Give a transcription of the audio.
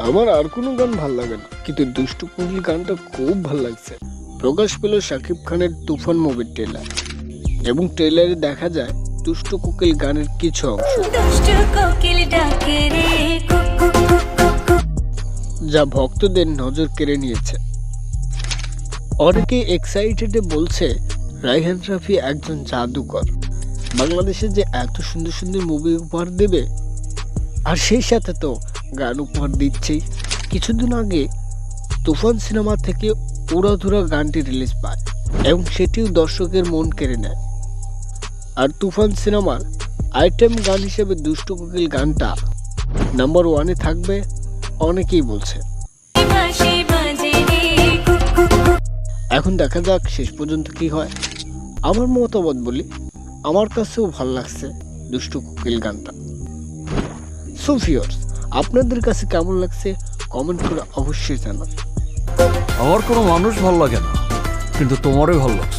আমার আর কোনো গান ভাল লাগে না, কিন্তু দুষ্টু কোকিল গানটা খুব ভাল লাগছে। প্রকাশ পেল শাকিব খানের তুফান মুভির ট্রেলার, এবং ট্রেলারে দেখা যায় দুষ্টু কোকিল গানের কিছু অংশ, যা ভক্তদের নজর কেড়ে নিয়েছে। অনেকে এক্সাইটেডে বলছে রায়হান রাফি একজন জাদুকর, বাংলাদেশে যে এত সুন্দর সুন্দর মুভি উপহার দেবে, আর সেই সাথে তো গান উপহার দিচ্ছেই। কিছুদিন আগে তুফান সিনেমা থেকে উড়াধুরা গানটি রিলিজ পায় এবং সেটিও দর্শকের মন কেড়ে নেয়। আর তুফান সিনেমার আইটেম গান হিসেবে দুষ্টু কোকিল গানটা নাম্বার 1-এ থাকবে অনেকেই বলছে। এখন দেখা যাক শেষ পর্যন্ত কি হয়। আমার মতামত বলি, আমার কাছেও ভালো লাগছে দুষ্টু কোকিল গানটা। সো ভিউয়ার্স, আপনাদের কাছে কেমন লাগছে কমেন্ট করে অবশ্যই জানান। আমার কোনো মানুষ ভালো লাগে না, কিন্তু তোমারই ভালো লাগছে।